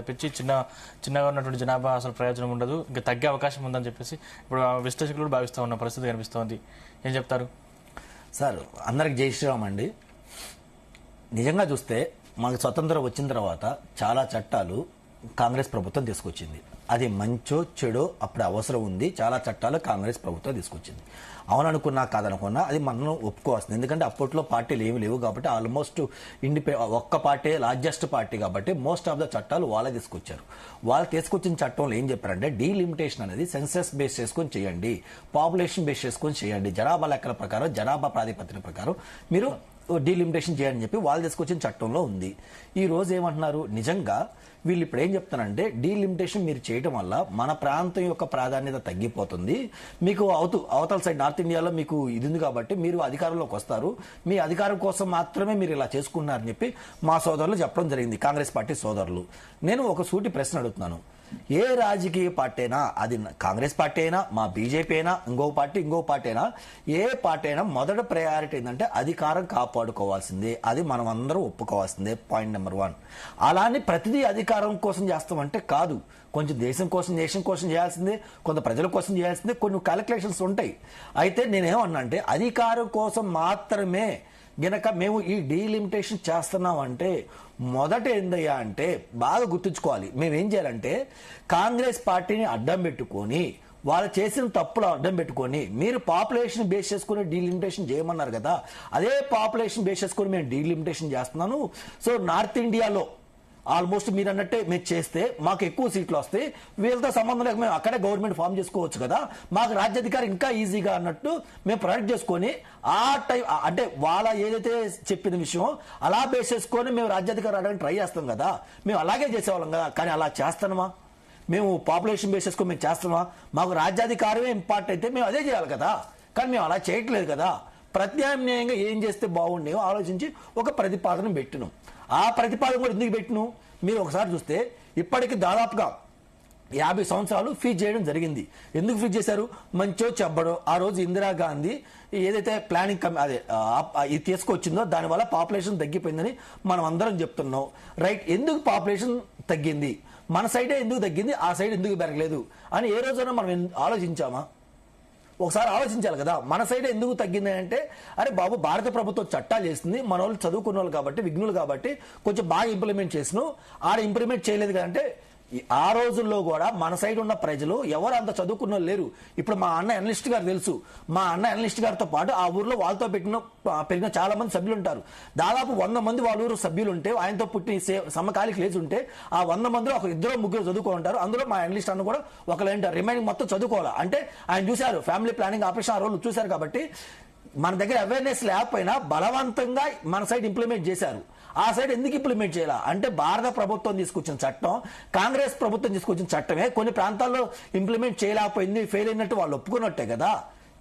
పెంచి చిన్నగా ఉన్నటువంటి జనాభా అసలు ప్రయోజనం ఉండదు, ఇంకా తగ్గే అవకాశం ఉందని చెప్పేసి ఇప్పుడు విశ్లేషకులు భావిస్తూ ఉన్న పరిస్థితి కనిపిస్తోంది. ఏం చెప్తారు సార్? అందరికి జై శ్రీరామ్ అండి. నిజంగా చూస్తే మనకు స్వతంత్రం వచ్చిన తర్వాత చాలా చట్టాలు కాంగ్రెస్ ప్రభుత్వం తీసుకొచ్చింది. అది మంచో చెడో అప్పుడు అవసరం ఉంది. చాలా చట్టాలు కాంగ్రెస్ ప్రభుత్వం తీసుకొచ్చింది. అవుననుకున్నా కాదనుకున్నా అది మనం ఒప్పుకోవాల్సింది. ఎందుకంటే అప్పట్లో పార్టీలు ఏమి లేవు కాబట్టి ఆల్మోస్ట్ ఒక్క పార్టీ లార్జెస్ట్ పార్టీ కాబట్టి మోస్ట్ ఆఫ్ ద చట్టాలు వాళ్ళే తీసుకొచ్చారు. వాళ్ళు తీసుకొచ్చిన చట్టంలో ఏం చెప్పారంటే డీలిమిటేషన్ అనేది సెన్సస్ బేస్ చేసుకొని చేయండి, పాపులేషన్ బేస్ చేసుకొని చేయండి, జనాభా లెక్కల ప్రకారం జనాభా ప్రాతిపదిక ప్రకారం మీరు డీలిమిటేషన్ చేయాలని చెప్పి వాళ్ళు తీసుకొచ్చిన చట్టంలో ఉంది. ఈ రోజు ఏమంటున్నారు, నిజంగా వీళ్ళు ఇప్పుడు ఏం చెప్తానంటే డీలిమిటేషన్ మీరు చేయడం వల్ల మన ప్రాంతం యొక్క ప్రాధాన్యత తగ్గిపోతుంది, మీకు అవతల సైడ్ నార్త్ ఇండియాలో మీకు ఇది ఉంది కాబట్టి మీరు అధికారంలోకి వస్తారు, మీ అధికారం కోసం మాత్రమే మీరు ఇలా చేసుకున్నారని చెప్పి మా సోదరులు చెప్పడం జరిగింది, కాంగ్రెస్ పార్టీ సోదరులు. నేను ఒక సూటి ప్రశ్న అడుగుతున్నాను. ఏ రాజకీయ పార్టీ అయినా, అది కాంగ్రెస్ పార్టీ అయినా, మా బీజేపీ అయినా, ఇంకో పార్టీ అయినా, ఏ పార్టీ అయినా మొదటి ప్రయారిటీ ఏంటంటే అధికారం కాపాడుకోవాల్సిందే. అది మనం అందరం ఒప్పుకోవాల్సిందే. Point number 1. అలానే ప్రతిదీ అధికారం కోసం చేస్తామంటే కాదు. కొంచెం దేశం కోసం చేయాల్సిందే, కొంత ప్రజల కోసం చేయాల్సిందే, కొన్ని క్యాలిక్యులేషన్స్ ఉంటాయి. అయితే నేనేమన్నా అంటే అధికారం కోసం మాత్రమే గనక మేము ఈ డీలిమిటేషన్ చేస్తున్నాం అంటే మొదట ఏందయ్యా అంటే బాగా గుర్తుంచుకోవాలి. మేమేం చేయాలంటే కాంగ్రెస్ పార్టీని అడ్డం పెట్టుకొని వాళ్ళు చేసిన తప్పులు అడ్డం పెట్టుకొని మీరు పాపులేషన్ బేస్ చేసుకుని డీలిమిటేషన్ చేయమన్నారు కదా, అదే పాపులేషన్ బేస్ చేసుకుని మేము డీలిమిటేషన్ చేస్తున్నాను. సో నార్త్ ఇండియాలో ఆల్మోస్ట్ మీరు అన్నట్టే మేము చేస్తే మాకు ఎక్కువ సీట్లు వస్తాయి, వీళ్ళతో సంబంధం లేక మేము అక్కడే గవర్నమెంట్ ఫామ్ చేసుకోవచ్చు కదా, మాకు రాజ్యాధికారం ఇంకా ఈజీగా అన్నట్టు మేము ప్రొడక్ట్ చేసుకొని ఆ టైం అంటే వాళ్ళ ఏదైతే చెప్పిన విషయం అలా బేస్ చేసుకొని మేము రాజ్యాధికారం రావడానికి ట్రై చేస్తాం కదా, మేము అలాగే చేసేవాళ్ళం కదా. కానీ అలా చేస్తామా? మేము పాపులేషన్ బేస్ చేసుకొని మేము చేస్తామా? మాకు రాజ్యాధికారమే ఇంపార్టెంట్ అయితే మేము అదే చేయాలి కదా. కానీ మేము అలా చేయట్లేదు కదా. ప్రత్యామ్నాయంగా ఏం చేస్తే బాగుండేవో ఆలోచించి ఒక ప్రతిపాదన పెట్టినాం. ఆ ప్రతిపాదన కూడా ఎందుకు పెట్టిను మీరు ఒకసారి చూస్తే ఇప్పటికి దాదాపుగా 50 సంవత్సరాలు ఫీజ్ చేయడం జరిగింది. ఎందుకు ఫీజ్ చేశారు? మంచో చెబ్బడో ఆ రోజు ఇందిరాగాంధీ ఏదైతే ప్లానింగ్ ఇది తీసుకొచ్చిందో దానివల్ల పాపులేషన్ తగ్గిపోయిందని మనం అందరం చెప్తున్నాం. రైట్, ఎందుకు పాపులేషన్ తగ్గింది? మన సైడే ఎందుకు తగ్గింది, ఆ సైడ్ ఎందుకు పెరగలేదు అని ఏ రోజైనా మనం ఆలోచించామా? ఒకసారి ఆలోచించాలి కదా. మన సైడ్ ఎందుకు తగ్గింది అంటే అరే బాబు భారత ప్రభుత్వం చట్టాలు చేస్తుంది, మన వాళ్ళు చదువుకున్న వాళ్ళు కాబట్టి విఘ్నులు కాబట్టి కొంచెం బాగా ఇంప్లిమెంట్ చేసిను, ఆడ ఇంప్లిమెంట్ చేయలేదు కదంటే ఆ రోజుల్లో కూడా మన సైడ్ ఉన్న ప్రజలు ఎవరు అంత చదువుకున్న లేరు. ఇప్పుడు మా అన్న అనలిస్ట్ గారు తెలుసు, మా అన్న అనలిస్ట్ గారితో పాటు ఆ ఊర్లో వాళ్ళతో పెరిగిన చాలా మంది సభ్యులు ఉంటారు. దాదాపు 100 మంది వాళ్ళ ఊరు సభ్యులు ఉంటే ఆయనతో పుట్టిన సమకాలిక లేచి ఉంటే ఆ 100 మందిలో ఒక 2-3 చదువుకొని ఉంటారు. అందులో మా అనలిస్ట్ అన్న కూడా ఒకళ్ళు ఉంటారు, రిమైనింగ్ మొత్తం చదువుకోవాలి. అంటే ఆయన చూశారు, ఫ్యామిలీ ప్లానింగ్ ఆపరేషన్ ఆ రోజు చూశారు కాబట్టి మన దగ్గర అవేర్నెస్ లేకపోయినా బలవంతంగా మన సైడ్ ఇంప్లిమెంట్ చేశారు. ఆ సైడ్ ఎందుకు ఇంప్లిమెంట్ చేయాలా అంటే భారత ప్రభుత్వం తీసుకొచ్చిన చట్టం, కాంగ్రెస్ ప్రభుత్వం తీసుకొచ్చిన చట్టమే కొన్ని ప్రాంతాల్లో ఇంప్లిమెంట్ చేయలేకపోయింది, ఫెయిల్ అయినట్టు వాళ్ళు ఒప్పుకున్నట్టే కదా.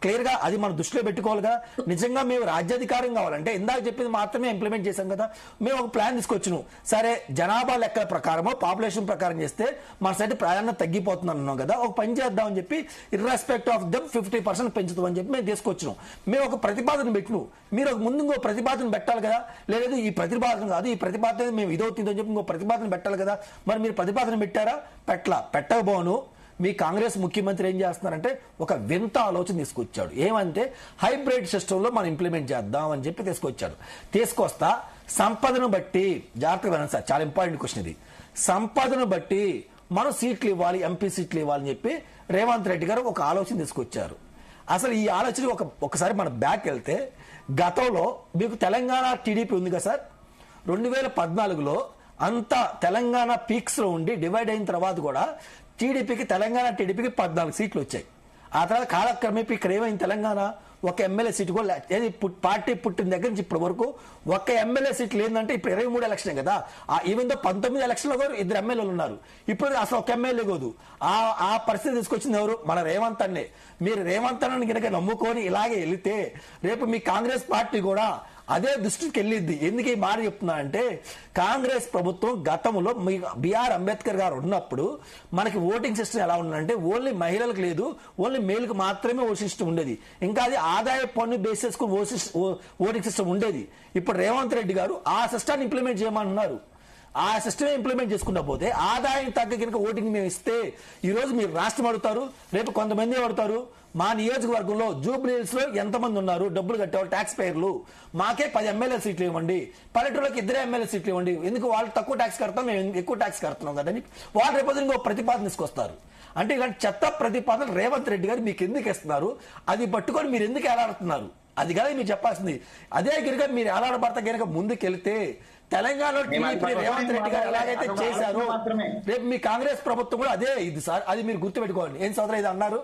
క్లియర్ గా అది మనం దృష్టిలో పెట్టుకోవాలిగా. నిజంగా మేము రాజ్యాధికారం కావాలంటే ఇందాక చెప్పింది మాత్రమే ఇంప్లిమెంట్ చేశాం కదా. మేము ఒక ప్లాన్ తీసుకొచ్చినాం, సరే జనాభా లెక్కల ప్రకారమో పాపులేషన్ ప్రకారం చేస్తే మన సైడ్ ప్రాధాన్యత తగ్గిపోతుంది అన్నాం కదా, ఒక పని చేద్దామని చెప్పి ఇర్రెస్పెక్ట్ ఆఫ్ దమ్ 50% పెంచుతామని చెప్పి మేము తీసుకొచ్చినాం. మేము ఒక ప్రతిపాదన పెట్టినాం, మీరు ఒక ముందు ఇంకో ప్రతిపాదన పెట్టాలి కదా. లేదు ఈ ప్రతిపాదన కాదు, ఈ ప్రతిపాదన మేము ఇదవుతుందని చెప్పి ఇంకో ప్రతిపాదన పెట్టాలి కదా. మరి మీరు ప్రతిపాదన పెట్టారా? పెట్టకపోను మీ కాంగ్రెస్ ముఖ్యమంత్రి ఏం చేస్తున్నారంటే ఒక వింత ఆలోచన తీసుకొచ్చాడు. ఏమంటే హైబ్రిడ్ సిస్టంలో మనం ఇంప్లిమెంట్ చేద్దాం అని చెప్పి తీసుకొస్తా సంపదను బట్టి జాగ్రత్తగా వినండి సార్, చాలా ఇంపార్టెంట్ క్వశ్చన్ ఇది. సంపదను బట్టి మనం సీట్లు ఇవ్వాలి, ఎంపీ సీట్లు ఇవ్వాలని చెప్పి రేవంత్ రెడ్డి గారు ఒక ఆలోచన తీసుకొచ్చారు. అసలు ఈ ఆలోచన ఒకసారి మన బ్యాక్ వెళ్తే గతంలో మీకు తెలంగాణ టీడీపీ ఉంది కదా సార్, 2014లో అంతా తెలంగాణ పీక్స్ లో ఉండి డివైడ్ అయిన తర్వాత కూడా తెలంగాణ టీడీపీకి 14 సీట్లు వచ్చాయి. ఆ తర్వాత కాలక్రమేపీ ఇక్కడ ఏమైంది, తెలంగాణ ఒక ఎమ్మెల్యే సీటు కూడా ఏది పార్టీ పుట్టిన దగ్గర నుంచి ఇప్పటి వరకు ఒక్క ఎమ్మెల్యే సీట్లు ఏంటంటే ఇప్పుడు 23 ఎలక్షన్ కదా, ఈవెన్ దో 19 ఎలక్షన్లో కూడా 2 ఎమ్మెల్యేలు ఉన్నారు, ఇప్పుడు అసలు ఒక ఎమ్మెల్యే కాదు. ఆ పరిస్థితి తీసుకొచ్చింది ఎవరు? మన రేవంత్ అన్నే. మీరు రేవంత్ అన్నని కనుక నమ్ముకొని ఇలాగే వెళితే రేపు మీ కాంగ్రెస్ పార్టీ కూడా అదే దృష్టికి వెళ్ళిద్ది. ఎందుకు ఈ మాట చెప్తున్నా అంటే కాంగ్రెస్ ప్రభుత్వం గతంలో బిఆర్ అంబేద్కర్ గారు ఉన్నప్పుడు మనకి ఓటింగ్ సిస్టమ్ ఎలా ఉందంటే ఓన్లీ మహిళలకు లేదు, ఓన్లీ మేలుకు మాత్రమే ఓటింగ్ సిస్టమ్ ఉండేది. ఇంకా అది ఆదాయ పన్ను బేస్ చేసుకుని ఓటింగ్ సిస్టమ్ ఉండేది. ఇప్పుడు రేవంత్ రెడ్డి గారు ఆ సిస్టాన్ని ఇంప్లిమెంట్ చేయమన్నారు. ఆ సిస్టమ్ ఇంప్లిమెంట్ చేసుకుంటా పోతే ఆదాయం తగ్గ కనుక ఓటింగ్ మేము ఇస్తే ఈ రోజు మీరు రాష్ట్రం అడుగుతారు, రేపు కొంతమంది అడుగుతారు. మా నియోజకవర్గంలో జూబ్లీహిల్స్ లో ఎంతమంది ఉన్నారు డబ్బులు కట్టేవాళ్ళు ట్యాక్స్ పేర్లు, మాకే 10 ఎమ్మెల్యే సీట్లు ఇవ్వండి, పల్లెటూరులకు 2 ఎమ్మెల్యే సీట్లు ఇవ్వండి, ఎందుకు వాళ్ళు తక్కువ ట్యాక్స్ కడతాం మేము ఎక్కువ ట్యాక్స్ కడుతున్నాం కదని వాళ్ళు రేపు ఇంకో ప్రతిపాదన తీసుకొస్తారు. అంటే ఇలాంటి చెత్త ప్రతిపాదన రేవంత్ రెడ్డి గారు మీకు ఎందుకు ఇస్తున్నారు, అది పట్టుకొని మీరు ఎందుకు ఎలాడుతున్నారు, అది కదా మీరు చెప్పాల్సింది. అదే కనుక మీరు ఎలాడబడతా కనుక ముందుకెళ్తే తెలంగాణలో టీడీపీ రేవంత్ రెడ్డి గారు ఎలాగైతే చేశారో రేపు మీ కాంగ్రెస్ ప్రభుత్వం కూడా అదే ఇది సార్, అది మీరు గుర్తుపెట్టుకోండి. ఏం సోదరా ఇది అన్నారు?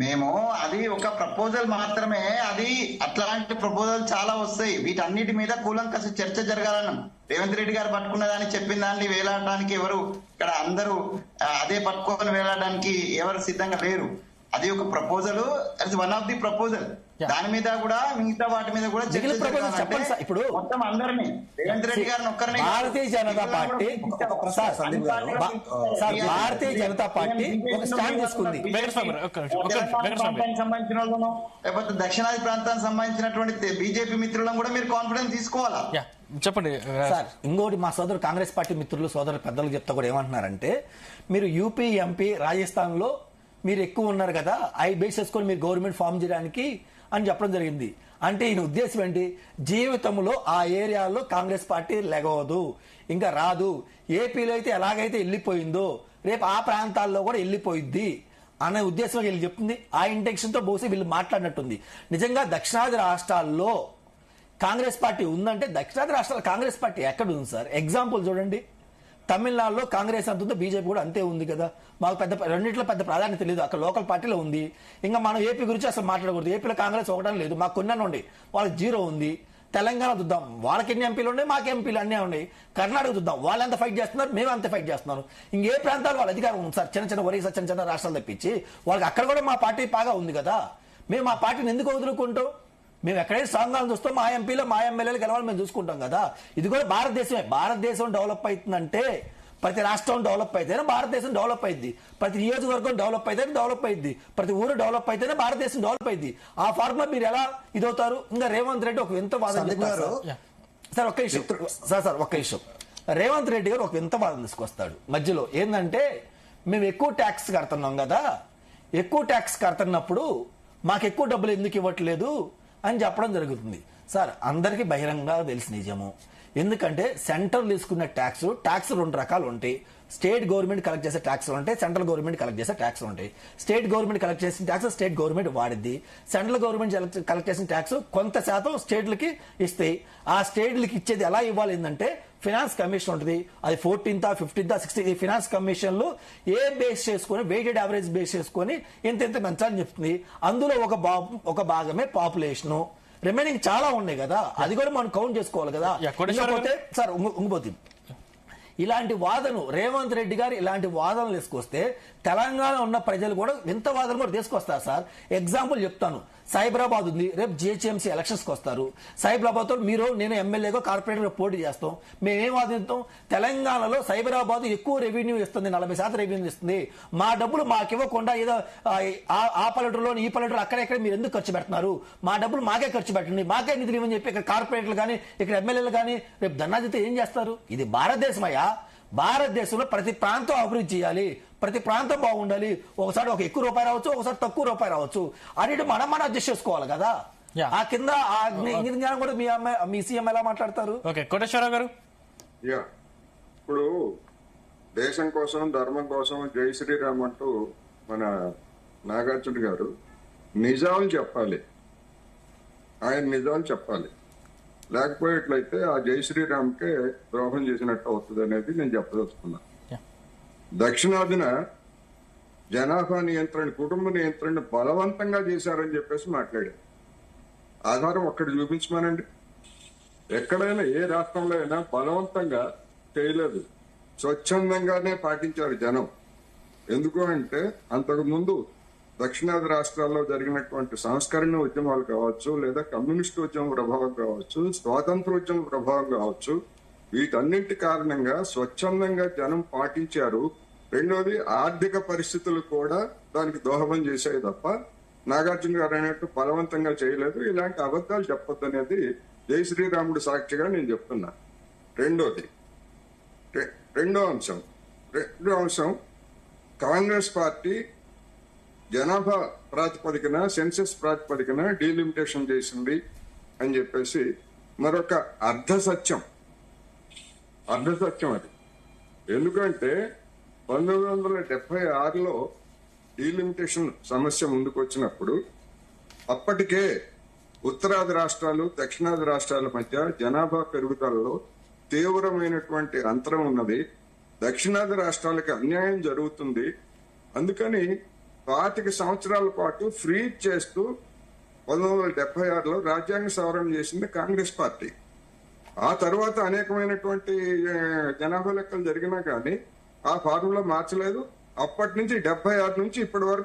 మేము అది ఒక ప్రపోజల్ మాత్రమే, అది అట్లాంటి ప్రపోజల్ చాలా వస్తాయి. వీటన్నిటి మీద కూలంకష చర్చ జరగాలను. రేవంత్ రెడ్డి గారు పట్టుకున్న దాన్ని చెప్పిన దాన్ని వేలాడడానికి ఎవరు ఇక్కడ అందరూ అదే పట్టుకొని వేలాడడానికి ఎవరు సిద్ధంగా లేరు. అది ఒక ప్రపోజల్, అది వన్ ఆఫ్ ది ప్రపోజల్. దాని మీద కూడా మిగతా వాటి మీద కూడా ఇప్పుడు మొత్తం అందరినీ రేవంత్ రెడ్డి గారిని ఒక్కరిని భారతీయ జనతా పార్టీ భారతీయ జనతా పార్టీ ఒక స్టాండ్ తీసుకుంది. సంబంధించిన వాళ్ళను లేకపోతే దక్షిణాది ప్రాంతానికి సంబంధించినటువంటి బీజేపీ మిత్రులను కూడా మీరు కాన్ఫిడెన్స్ తీసుకోవాలా? చెప్పండి సార్. ఇంకోటి మా సోదరు కాంగ్రెస్ పార్టీ మిత్రులు సోదరు పెద్దలు చెప్తా కూడా ఏమంటున్నారంటే, మీరు యూపీ, ఎంపీ, రాజస్థాన్ లో మీరు ఎక్కువ ఉన్నారు కదా, అవి బేస్ చేసుకొని మీరు గవర్నమెంట్ ఫామ్ చేయడానికి అని చెప్పడం జరిగింది. అంటే ఈయన ఉద్దేశం ఏంటి, జీవితంలో ఆ ఏరియాలో కాంగ్రెస్ పార్టీ లెగవదు, ఇంకా రాదు. ఏపీలో అయితే ఎలాగైతే వెళ్ళిపోయిందో రేపు ఆ ప్రాంతాల్లో కూడా వెళ్ళిపోయిద్ది అనే ఉద్దేశం వీళ్ళు చెప్తుంది. ఆ ఇంటెన్షన్ తో బహుశా వీళ్ళు మాట్లాడినట్టుంది. నిజంగా దక్షిణాది రాష్ట్రాల్లో కాంగ్రెస్ పార్టీ ఉందంటే దక్షిణాది రాష్ట్రాల కాంగ్రెస్ పార్టీ ఎక్కడ ఉంది సార్? ఎగ్జాంపుల్ చూడండి, తమిళనాడులో కాంగ్రెస్ అంత ఉందో బీజేపీ కూడా అంతే ఉంది కదా. మాకు రెండింటిలో పెద్ద ప్రాధాన్యత లేదు, అక్కడ లోకల్ పార్టీలో ఉంది. ఇంకా మనం ఏపీ గురించి అసలు మాట్లాడకూడదు. ఏపీలో కాంగ్రెస్ ఒకటని లేదు, మాకు కొన్ని ఉండే, వాళ్ళకి 0 ఉంది. తెలంగాణ చూద్దాం, వాళ్ళకి ఎన్ని ఎంపీలు ఉన్నాయి, మాకు ఎంపీలు అన్నీ ఉన్నాయి. కర్ణాటక చూద్దాం, వాళ్ళు ఎంత ఫైట్ చేస్తున్నారు, మేము అంత ఫైట్ చేస్తున్నాం. ఇంకే ప్రాంతాలు వాళ్ళ అధికారం ఉంది సార్, చిన్న ఒరిస్సా చిన్న రాష్ట్రాలు తెప్పించి వాళ్ళకి అక్కడ కూడా మా పార్టీ బాగా ఉంది కదా. మేము మా పార్టీని ఎందుకు వదులుకుంటాం? మేము ఎక్కడైతే స్ట్రాంగ్ గా చూస్తాం, మా ఎంపీలో మా ఎమ్మెల్యేలు గెలవాలి మేము చూసుకుంటాం కదా. ఇది కూడా భారతదేశమే. భారతదేశం డెవలప్ అవుతుందంటే ప్రతి రాష్ట్రం డెవలప్ అయితేనే భారతదేశం డెవలప్ అయింది, ప్రతి నియోజకవర్గం డెవలప్ అయితేనే డెవలప్ అయింది, ప్రతి ఊరు డెవలప్ అయితేనే భారతదేశం డెవలప్ అయింది. ఆ ఫార్ములా మీరు ఎలా ఇదవుతారు? ఇంకా రేవంత్ రెడ్డి ఒక వింత వాదన సార్, ఒక్క విషయం సార్, ఒక్క విషయం. రేవంత్ రెడ్డి గారు ఒక వింత వాదన తీసుకొస్తాడు మధ్యలో. ఏంటంటే, మేము ఎక్కువ ట్యాక్స్ కడుతున్నాం కదా, ఎక్కువ ట్యాక్స్ కడుతున్నప్పుడు మాకు ఎక్కువ డబ్బులు ఎందుకు ఇవ్వట్లేదు అని చెప్పడం జరుగుతుంది. సార్, అందరికీ బహిరంగంగా తెలిసిన నిజము. ఎందుకంటే సెంట్రల్ తీసుకున్న ట్యాక్స్ 2 రకాలు ఉంటాయి. స్టేట్ గవర్నమెంట్ కలెక్ట్ చేసే ట్యాక్స్ ఉంటాయి, సెంట్రల్ గవర్నమెంట్ కలెక్ట్ చేసే ట్యాక్స్ ఉంటాయి. స్టేట్ గవర్నమెంట్ కలెక్ట్ చేసిన ట్యాక్స్ స్టేట్ గవర్నమెంట్ వాడిద్ది. సెంట్రల్ గవర్నమెంట్ కలెక్ట్ చేసిన ట్యాక్స్ కొంత శాతం స్టేట్లకి ఇస్తాయి. ఆ స్టేట్లకి ఇచ్చేది ఎలా ఇవ్వాలి ఏంటంటే, ఫినాన్స్ కమిషన్ ఉంటుంది, అది 14th, 15th, 16th. ఈ ఫినాన్స్ కమిషన్ లో ఏ బేస్ చేసుకుని, వెయిటెడ్ యావరేజ్ బేస్ చేసుకుని ఇంత పెంచాలని చెప్తుంది. అందులో ఒక భాగమే పాపులేషన్. రిమైనింగ్ చాలా ఉన్నాయి కదా, అది కూడా మనం కౌంట్ చేసుకోవాలి కదా. సార్ ఉంగిపోతుంది ఇలాంటి వాదన రేవంత్ రెడ్డి గారు ఇలాంటి వాదనలు తీసుకొస్తే తెలంగాణ ఉన్న ప్రజలు కూడా వింత వాదనలు కూడా తీసుకొస్తారు సార్. ఎగ్జాంపుల్ చెప్తాను, సైబరాబాద్ ఉంది, రేపు జిహెచ్ఎంసీ ఎలక్షన్స్ కి వస్తారు. సైబరాబాద్ మీరు నేను ఎమ్మెల్యేగా కార్పొరేటర్ పోటీ చేస్తాం. మేమేం వాదిస్తాం, తెలంగాణలో సైబరాబాద్ ఎక్కువ రెవెన్యూ ఇస్తుంది, 40% రెవెన్యూ ఇస్తుంది, మా డబ్బులు మాకు ఇవ్వకుండా ఏదో ఆ పల్లెటూరులో ఈ పల్లెటూరు అక్కడెక్కడ మీరు ఎందుకు ఖర్చు పెడుతున్నారు, మా డబ్బులు మాకే ఖర్చు పెట్టండి, మాకే నిధులు ఇవ్వని చెప్పి ఇక్కడ కార్పొరేటర్లు కానీ ఇక్కడ ఎమ్మెల్యేలు కానీ రేపు ధర్నాదితో ఏం చేస్తారు? ఇది భారతదేశం అయ్యా. భారతదేశంలో ప్రతి ప్రాంతం అభివృద్ధి చేయాలి, ప్రతి ప్రాంతం బాగుండాలి. ఒకసారి ఒక ఎక్కువ రూపాయి రావచ్చు, ఒకసారి తక్కువ రూపాయి రావచ్చు. అన్నిటి మనం అడ్జస్ట్ చేసుకోవాలి కదా. ఆ కింద జ్ఞానం కూడా మీ సీఎం ఎలా మాట్లాడతారు? కోటేశ్వరరావు గారు, ఇప్పుడు దేశం కోసం ధర్మం కోసం జై శ్రీరామ్ అంటూ మన నాగార్జున గారు నిజాలు చెప్పాలి, ఆయన నిజాలు చెప్పాలి. లేకపోయేట్లయితే ఆ జై శ్రీరామ్కే ద్రోహం చేసినట్టు అవుతుంది అనేది నేను చెప్పదలుచుకున్నా. దక్షిణాదిన జనాభా నియంత్రణ, కుటుంబ నియంత్రణ బలవంతంగా చేశారని చెప్పేసి మాట్లాడారు. ఆధారం ఒక్కటి చూపించమనండి. ఎక్కడైనా ఏ రాష్ట్రంలో అయినా బలవంతంగా చేయలేదు, స్వచ్ఛందంగానే పాటించారు జనం. ఎందుకు అంటే అంతకు ముందు దక్షిణాది రాష్ట్రాల్లో జరిగినటువంటి సంస్కరణ ఉద్యమాలు కావచ్చు, లేదా కమ్యూనిస్టు ఉద్యమం ప్రభావం కావచ్చు, స్వాతంత్రోద్యమం ప్రభావం కావచ్చు, వీటన్నింటి కారణంగా స్వచ్ఛందంగా జనం పాటించారు. రెండోది, ఆర్థిక పరిస్థితులు కూడా దానికి దోహదం చేశాయి తప్ప నాగార్జున గారు అన్నట్టు బలవంతంగా చేయలేదు. ఇలాంటి అబద్ధాలు చెప్పొద్దు అనేది జై శ్రీరాముడు సాక్షిగా నేను చెప్తున్నా. రెండో అంశం కాంగ్రెస్ పార్టీ జనాభా ప్రాతిపదికన సెన్సెస్ ప్రాతిపదికన డీలిమిటేషన్ చేసింది అని చెప్పేసి మరొక అర్ధ సత్యం అది. ఎందుకంటే 1976లో డీలిమిటేషన్ సమస్య ముందుకు వచ్చినప్పుడు అప్పటికే ఉత్తరాది రాష్ట్రాలు దక్షిణాది రాష్ట్రాల మధ్య జనాభా పెరుగుదలలో తీవ్రమైనటువంటి అంతరం ఉన్నది. దక్షిణాది రాష్ట్రాలకు అన్యాయం జరుగుతుంది. అందుకని 25 సంవత్సరాల పాటు ఫ్రీజ్ చేస్తూ 1976లో రాజ్యాంగ సవరణ చేసింది కాంగ్రెస్ పార్టీ. ఆ తర్వాత అనేకమైనటువంటి జనాభా లెక్కలు జరిగినా కానీ ఆ ఫార్ములా మార్చలేదు. అప్పటి నుంచి 76 నుంచి ఇప్పటి వరకు